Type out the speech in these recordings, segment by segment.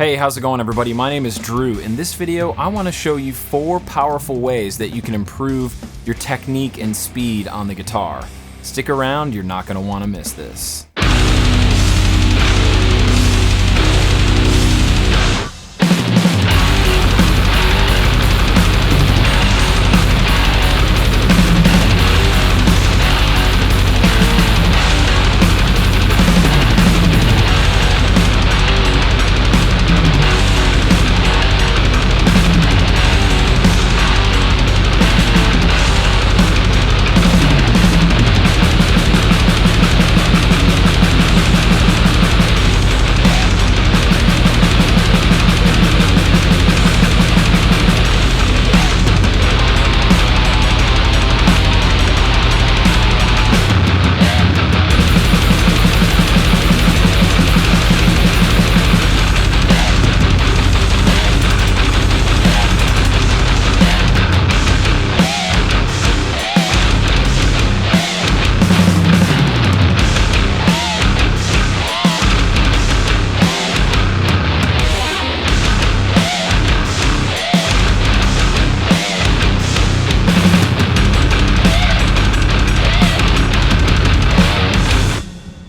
Hey, how's it going everybody? My name is Drew. In this video, I want to show you 4 powerful ways that you can improve your technique and speed on the guitar. Stick around, you're not going to want to miss this.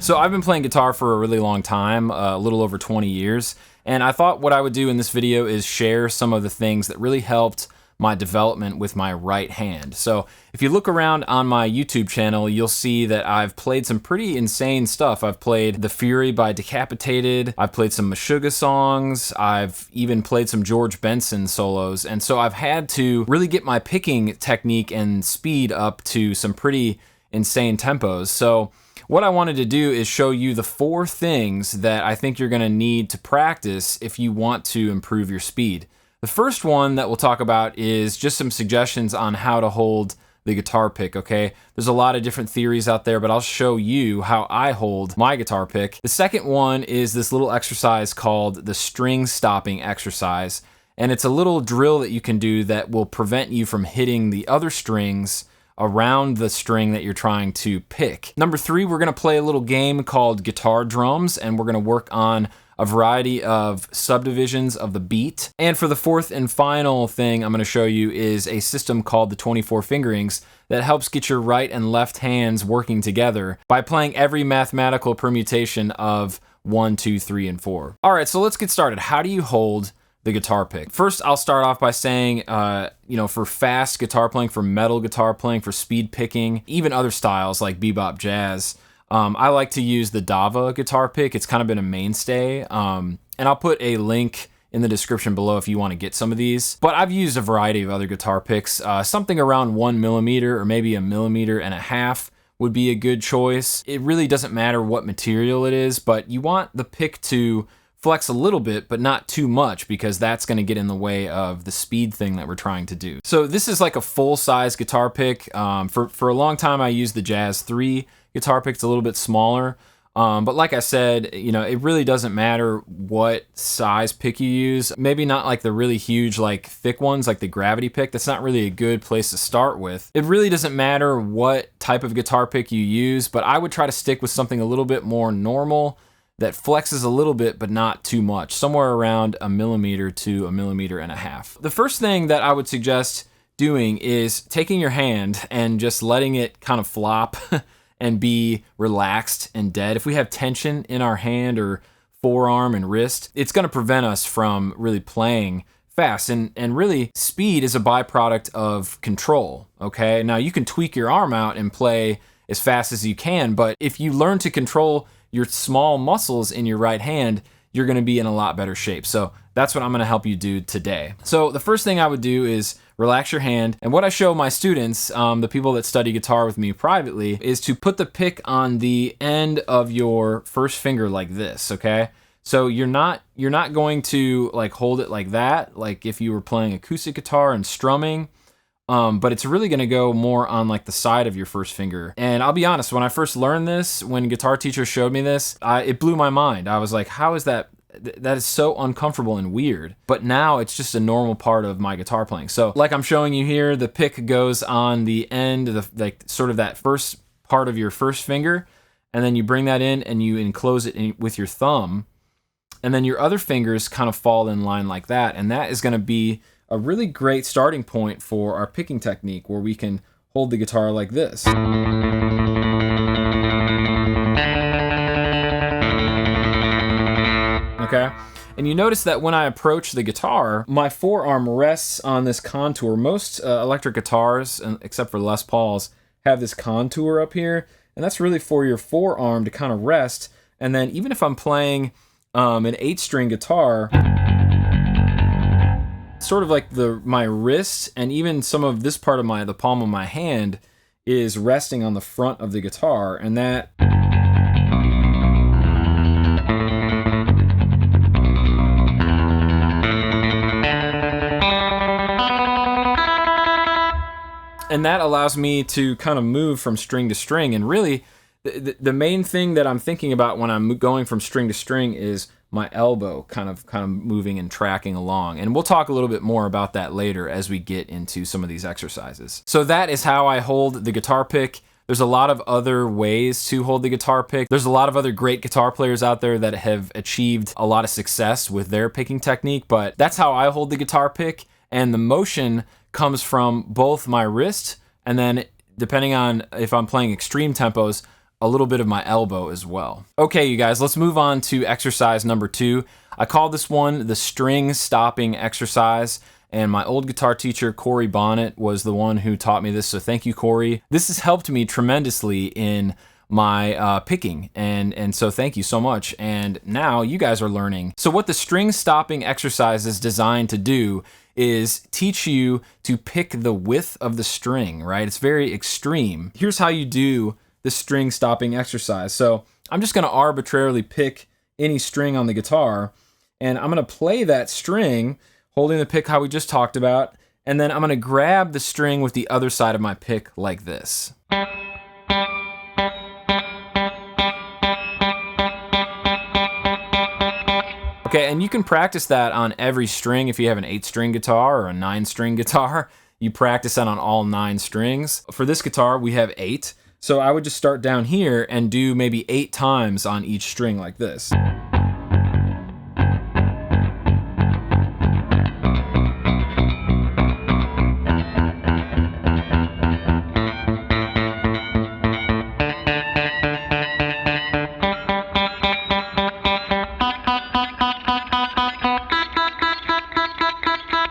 So I've been playing guitar for a really long time, a little over 20 years, and I thought what I would do in this video is share some of the things that really helped my development with my right hand. So if you look around on my YouTube channel, you'll see that I've played some pretty insane stuff. I've played The Fury by Decapitated, I've played some Meshuggah songs, I've even played some George Benson solos, and so I've had to really get my picking technique and speed up to some pretty insane tempos. So what I wanted to do is show you the 4 things that I think you're going to need to practice if you want to improve your speed. The first one that we'll talk about is just some suggestions on how to hold the guitar pick, okay? There's a lot of different theories out there, but I'll show you how I hold my guitar pick. The second one is this little exercise called the string stopping exercise, and it's a little drill that you can do that will prevent you from hitting the other strings around the string that you're trying to pick. Number 3, we're gonna play a little game called Guitar Drums, and we're gonna work on a variety of subdivisions of the beat. And for the 4th and final thing I'm gonna show you is a system called the 24 fingerings that helps get your right and left hands working together by playing every mathematical permutation of 1, 2, 3, and 4. All right, so let's get started. How do you hold the guitar pick? First, I'll start off by saying, for fast guitar playing, for metal guitar playing, for speed picking, even other styles like bebop jazz, I like to use the Dava guitar pick. It's kind of been a mainstay, and I'll put a link in the description below if you want to get some of these. But I've used a variety of other guitar picks. Something around 1 millimeter or maybe 1.5 millimeters would be a good choice. It really doesn't matter what material it is, but you want the pick to flex a little bit, but not too much, because that's going to get in the way of the speed thing that we're trying to do. So this is like a full-size guitar pick. For a long time, I used the Jazz 3 guitar pick. It's a little bit smaller. But like I said, it really doesn't matter what size pick you use. Maybe not like the really huge, like thick ones, like the gravity pick. That's not really a good place to start with. It really doesn't matter what type of guitar pick you use, but I would try to stick with something a little bit more normal that flexes a little bit, but not too much, somewhere around 1 millimeter to 1.5 millimeters. The first thing that I would suggest doing is taking your hand and just letting it kind of flop and be relaxed and dead. If we have tension in our hand or forearm and wrist, it's gonna prevent us from really playing fast. And really, speed is a byproduct of control, okay? Now, you can tweak your arm out and play as fast as you can, but if you learn to control your small muscles in your right hand, you're gonna be in a lot better shape. So that's what I'm gonna help you do today. So the first thing I would do is relax your hand. And what I show my students, the people that study guitar with me privately, is to put the pick on the end of your first finger like this, okay? So you're not going to like hold it like that, like if you were playing acoustic guitar and strumming. But it's really gonna go more on like the side of your first finger. And I'll be honest, when I first learned this, when guitar teachers showed me this, it blew my mind. I was like, how is that? That is so uncomfortable and weird. But now it's just a normal part of my guitar playing. So like I'm showing you here, the pick goes on the end of like sort of that first part of your first finger, and then you bring that in and you enclose it with your thumb. and then your other fingers kind of fall in line like that, and that is going to be a really great starting point for our picking technique, where we can hold the guitar like this. Okay? And you notice that when I approach the guitar, my forearm rests on this contour. Most electric guitars, except for Les Pauls, have this contour up here, and that's really for your forearm to kind of rest. And then even if I'm playing an 8-string guitar, sort of like my wrist and even some of this part of the palm of my hand is resting on the front of the guitar, and that allows me to kind of move from string to string. And really, the main thing that I'm thinking about when I'm going from string to string is my elbow kind of moving and tracking along. And we'll talk a little bit more about that later as we get into some of these exercises. So that is how I hold the guitar pick. There's a lot of other ways to hold the guitar pick. There's a lot of other great guitar players out there that have achieved a lot of success with their picking technique, but that's how I hold the guitar pick. And the motion comes from both my wrist, and then depending on if I'm playing extreme tempos, a little bit of my elbow as well. Okay, you guys, let's move on to exercise number 2. I call this one the string stopping exercise, and my old guitar teacher, Corey Bonnet, was the one who taught me this, so thank you, Corey. This has helped me tremendously in my picking, and so thank you so much. And now you guys are learning. So what the string stopping exercise is designed to do is teach you to pick the width of the string, right? It's very extreme. Here's how you do the string stopping exercise. So I'm just gonna arbitrarily pick any string on the guitar, and I'm gonna play that string, holding the pick how we just talked about, and then I'm gonna grab the string with the other side of my pick like this. Okay, and you can practice that on every string. If you have an 8-string guitar or a 9-string guitar, you practice that on all 9 strings. For this guitar, we have 8. So I would just start down here and do maybe 8 times on each string like this.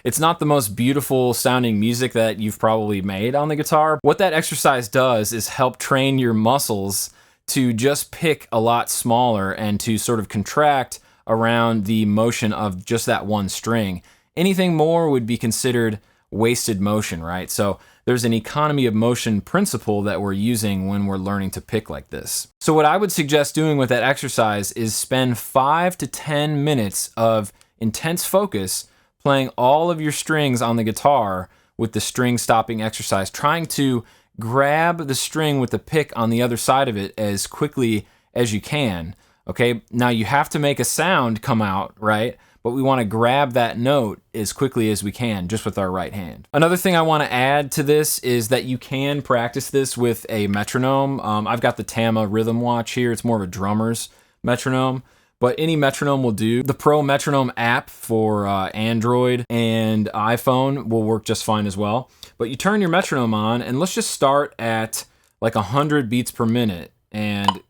It's not the most beautiful sounding music that you've probably made on the guitar. What that exercise does is help train your muscles to just pick a lot smaller and to sort of contract around the motion of just that one string. Anything more would be considered wasted motion, right? So there's an economy of motion principle that we're using when we're learning to pick like this. So what I would suggest doing with that exercise is spend 5 to 10 minutes of intense focus playing all of your strings on the guitar with the string stopping exercise, trying to grab the string with the pick on the other side of it as quickly as you can. Okay, now you have to make a sound come out, right? But we want to grab that note as quickly as we can, just with our right hand. Another thing I want to add to this is that you can practice this with a metronome. I've got the Tama Rhythm Watch here. It's more of a drummer's metronome, but any metronome will do. The Pro Metronome app for Android and iPhone will work just fine as well. But you turn your metronome on, and let's just start at like 100 beats per minute, and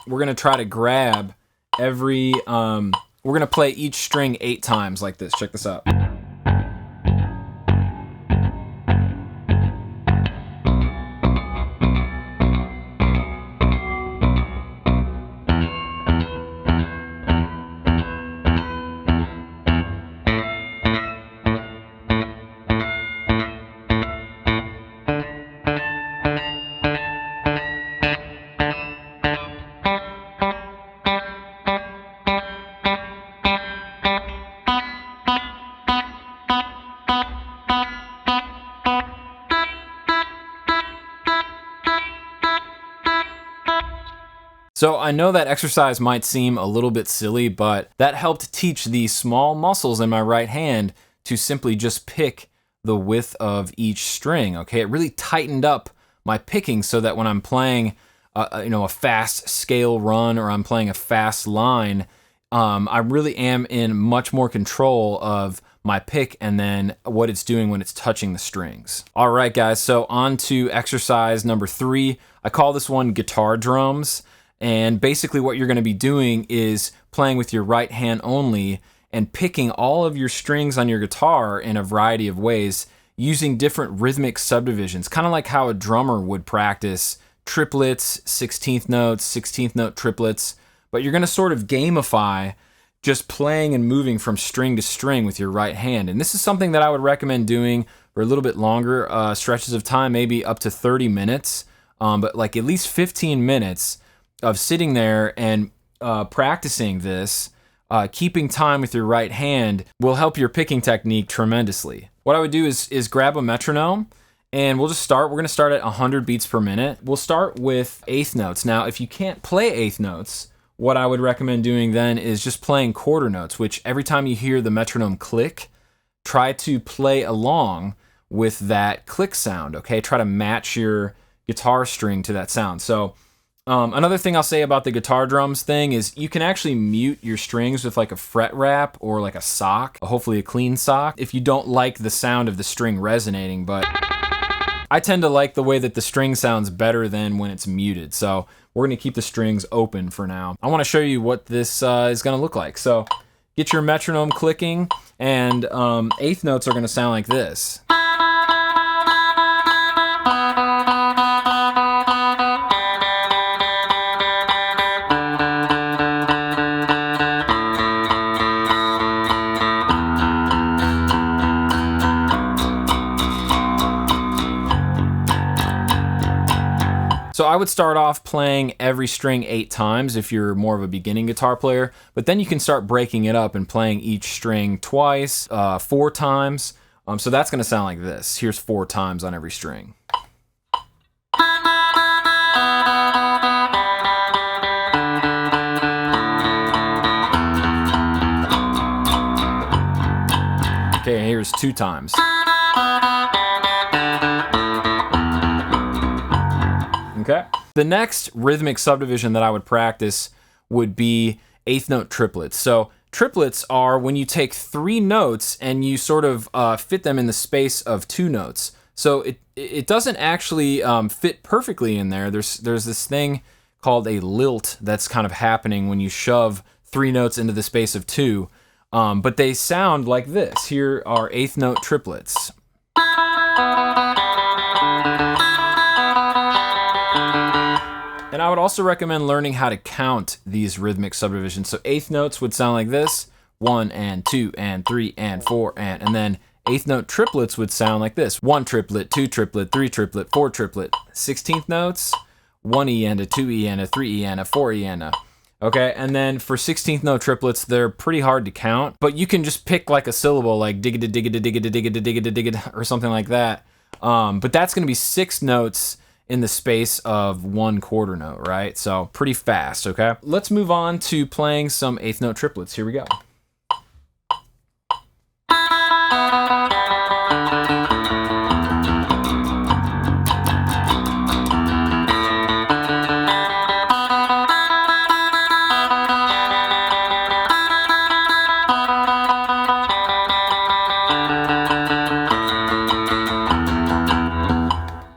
we're gonna try to grab every, we're gonna play each string 8 times like this. Check this out. So I know that exercise might seem a little bit silly, but that helped teach these small muscles in my right hand to simply just pick the width of each string, okay? It really tightened up my picking so that when I'm playing a fast scale run or I'm playing a fast line, I really am in much more control of my pick and then what it's doing when it's touching the strings. All right, guys, so on to exercise number 3. I call this one guitar drums. And basically what you're gonna be doing is playing with your right hand only and picking all of your strings on your guitar in a variety of ways using different rhythmic subdivisions, kind of like how a drummer would practice triplets, 16th notes, 16th note triplets, but you're gonna sort of gamify just playing and moving from string to string with your right hand. And this is something that I would recommend doing for a little bit longer stretches of time, maybe up to 30 minutes, but like at least 15 minutes of sitting there and practicing this, keeping time with your right hand will help your picking technique tremendously. What I would do is grab a metronome and we'll just start. We're gonna start at 100 beats per minute. We'll start with eighth notes. Now, if you can't play eighth notes, what I would recommend doing then is just playing quarter notes, which every time you hear the metronome click, try to play along with that click sound, okay? Try to match your guitar string to that sound. So another thing I'll say about the guitar drums thing is you can actually mute your strings with like a fret wrap or like a sock, hopefully a clean sock, if you don't like the sound of the string resonating, but I tend to like the way that the string sounds better than when it's muted. So we're gonna keep the strings open for now. I wanna show you what this is gonna look like. So get your metronome clicking and eighth notes are gonna sound like this. So I would start off playing every string 8 times if you're more of a beginning guitar player, but then you can start breaking it up and playing each string twice, 4 times. So that's gonna sound like this. Here's 4 times on every string. Okay, here's 2 times. Okay. The next rhythmic subdivision that I would practice would be eighth note triplets. So triplets are when you take 3 notes and you sort of fit them in the space of 2 notes. So it doesn't actually fit perfectly in there. There's this thing called a lilt that's kind of happening when you shove 3 notes into the space of 2. But they sound like this. Here are eighth note triplets. And I would also recommend learning how to count these rhythmic subdivisions. So eighth notes would sound like this: 1 and 2 and 3 and 4 and then eighth note triplets would sound like this: 1 triplet, 2 triplet, 3 triplet, 4 triplet. 16th notes: 1 E and a 2 E and a 3 E and a 4 E and a. Okay, and then for 16th note triplets, they're pretty hard to count, but you can just pick like a syllable like digga digga digga digga digga digga or something like that. But that's gonna be 6 notes in the space of 1 quarter note, right? So pretty fast, okay? Let's move on to playing some eighth note triplets. Here we go.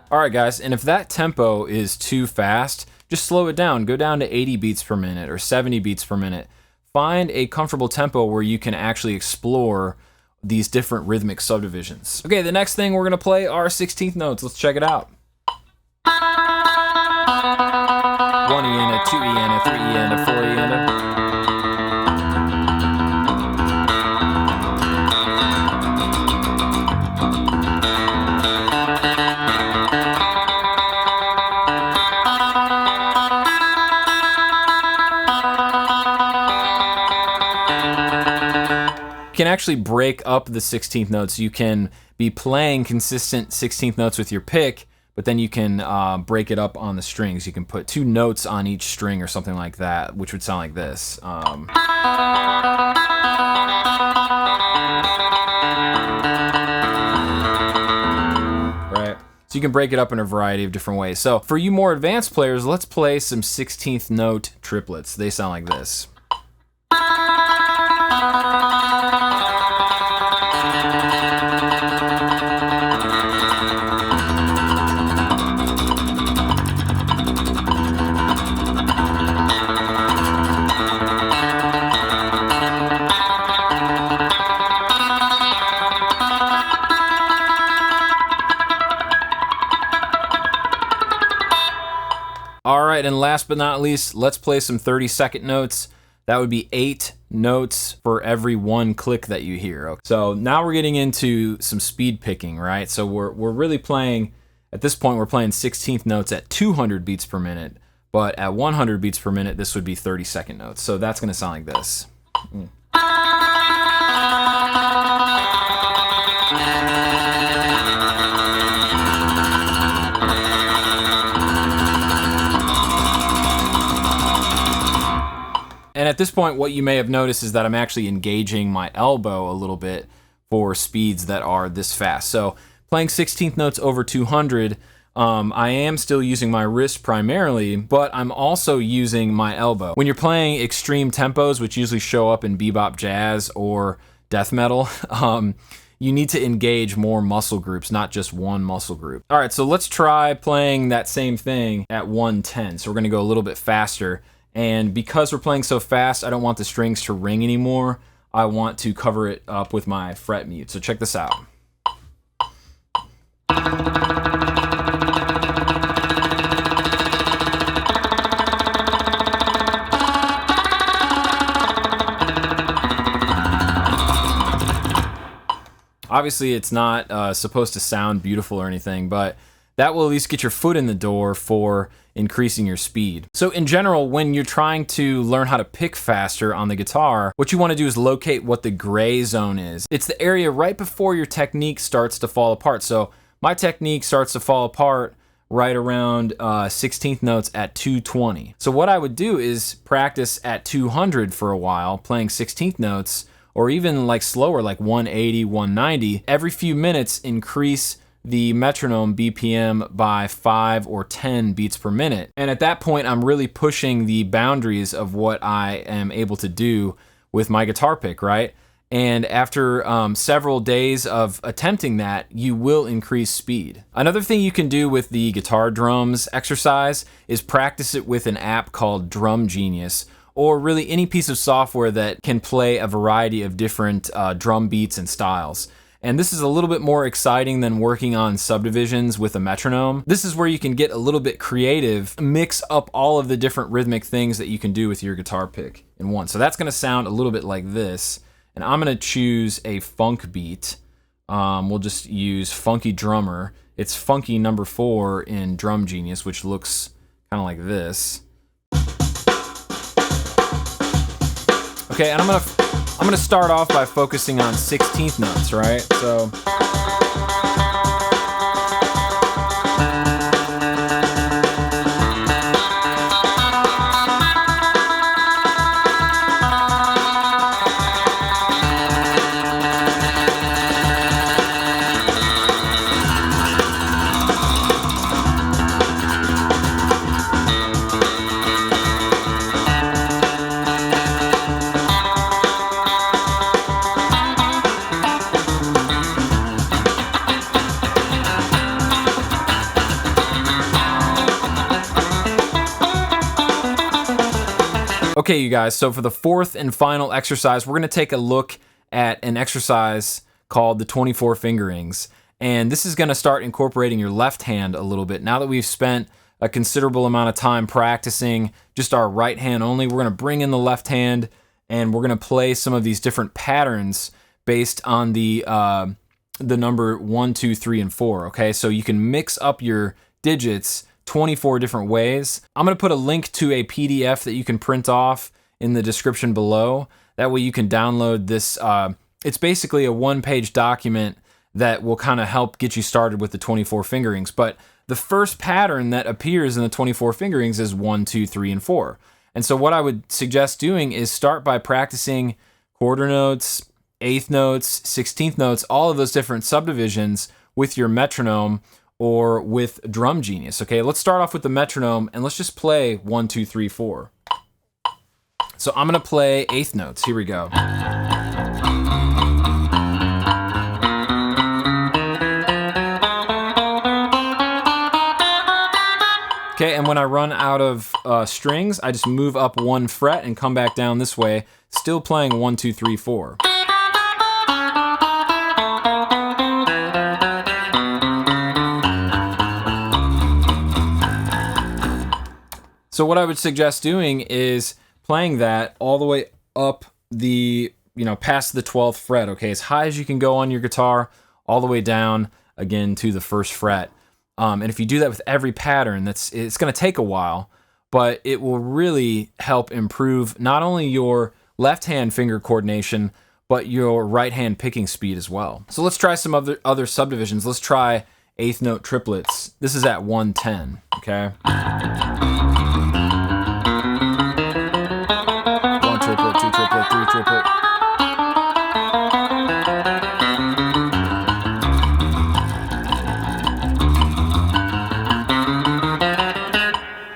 Alright guys, and if that tempo is too fast, just slow it down. Go down to 80 beats per minute or 70 beats per minute. Find a comfortable tempo where you can actually explore these different rhythmic subdivisions. Okay, the next thing we're gonna play are 16th notes. Let's check it out. 1 E and a 2 E and a 3 E and a 4 E and a. You can actually break up the 16th notes. You can be playing consistent 16th notes with your pick, but then you can break it up on the strings. You can put 2 notes on each string or something like that, which would sound like this. Right? So you can break it up in a variety of different ways. So for you more advanced players, let's play some 16th note triplets. They sound like this. right, and last but not least, let's play some 30-second notes. That would be 8 notes for every 1 click that you hear. Okay. So now we're getting into some speed picking, right? So we're really playing, at this point, we're playing 16th notes at 200 beats per minute, but at 100 beats per minute, this would be 30-second notes. So that's gonna sound like this. And at this point, what you may have noticed is that I'm actually engaging my elbow a little bit for speeds that are this fast. So playing 16th notes over 200, I am still using my wrist primarily, but I'm also using my elbow. When you're playing extreme tempos, which usually show up in bebop jazz or death metal, you need to engage more muscle groups, not just one muscle group. All right, so let's try playing that same thing at 110. So we're gonna go a little bit faster. And because we're playing so fast, I don't want the strings to ring anymore. I want to cover it up with my fret mute. So check this out. Obviously, it's not supposed to sound beautiful or anything, but that will at least get your foot in the door for increasing your speed. So in general, when you're trying to learn how to pick faster on the guitar, what you want to do is locate what the gray zone is. It's the area right before your technique starts to fall apart. So my technique starts to fall apart right around 16th notes at 220. So what I would do is practice at 200 for a while, playing 16th notes, or even like slower, like 180, 190. Every few minutes, increase the metronome BPM by 5 or 10 beats per minute. And at that point, I'm really pushing the boundaries of what I am able to do with my guitar pick, right? And after several days of attempting that, you will increase speed. Another thing you can do with the guitar drums exercise is practice it with an app called Drum Genius, or really any piece of software that can play a variety of different drum beats and styles. And this is a little bit more exciting than working on subdivisions with a metronome. This is where you can get a little bit creative, mix up all of the different rhythmic things that you can do with your guitar pick in one. So that's gonna sound a little bit like this. And I'm gonna choose a funk beat. We'll just use Funky Drummer. It's Funky number 4 in Drum Genius, which looks kind of like this. Okay, and I'm gonna start off by focusing on 16th notes, right? So okay, you guys, so for the 4th and final exercise, we're gonna take a look at an exercise called the 24 fingerings. And this is gonna start incorporating your left hand a little bit. Now that we've spent a considerable amount of time practicing just our right hand only, we're gonna bring in the left hand and we're gonna play some of these different patterns based on the number 1, 2, 3, and 4, okay? So you can mix up your digits 24 different ways. I'm gonna put a link to a PDF that you can print off in the description below. That way you can download this. It's basically a 1-page document that will kind of help get you started with the 24 fingerings. But the first pattern that appears in the 24 fingerings is 1, 2, 3, and 4. And so what I would suggest doing is start by practicing quarter notes, 8th notes, 16th notes, all of those different subdivisions with your metronome or with Drum Genius. Okay, let's start off with the metronome and let's just play 1, 2, 3, 4. So I'm gonna play 8th notes. Here we go. Okay, and when I run out of strings, I just move up 1 fret and come back down this way, still playing 1, 2, 3, 4. So what I would suggest doing is playing that all the way up the, past the 12th fret, okay? As high as you can go on your guitar, all the way down, again, to the 1st fret. And if you do that with every pattern, it's gonna take a while, but it will really help improve not only your left hand finger coordination, but your right hand picking speed as well. So let's try some other subdivisions. Let's try 8th note triplets. This is at 110, okay? 1 triplet, 2 triplet, 3 triplet.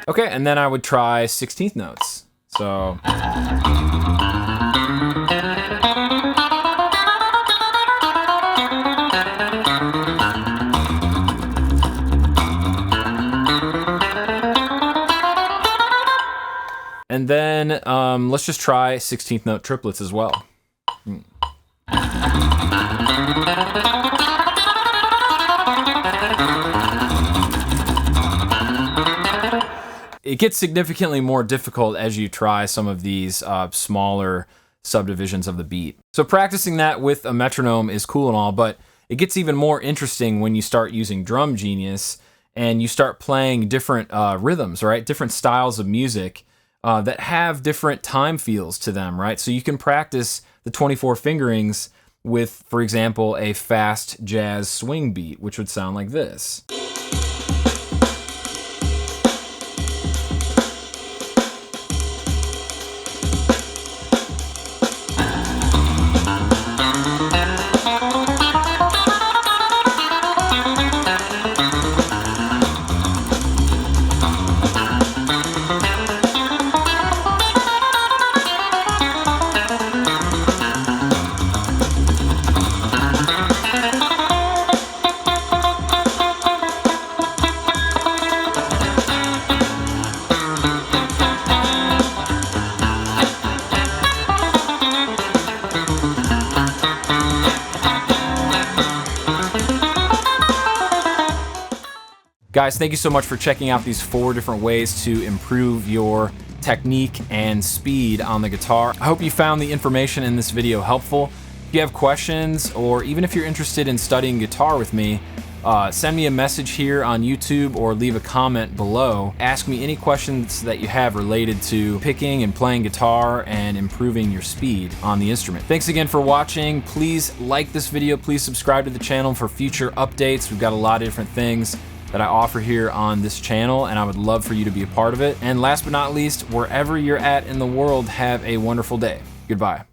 Okay, and then I would try 16th notes. So. And then let's just try 16th note triplets as well. It gets significantly more difficult as you try some of these smaller subdivisions of the beat. So practicing that with a metronome is cool and all, but it gets even more interesting when you start using Drum Genius and you start playing different rhythms, right? Different styles of music that have different time feels to them, right? So you can practice the 24 fingerings with, for example, a fast jazz swing beat, which would sound like this. Guys, thank you so much for checking out these 4 different ways to improve your technique and speed on the guitar. I hope you found the information in this video helpful. If you have questions, or even if you're interested in studying guitar with me, send me a message here on YouTube or leave a comment below. Ask me any questions that you have related to picking and playing guitar and improving your speed on the instrument. Thanks again for watching. Please like this video. Please subscribe to the channel for future updates. We've got a lot of different things that I offer here on this channel, and I would love for you to be a part of it. And last but not least, wherever you're at in the world, have a wonderful day. Goodbye.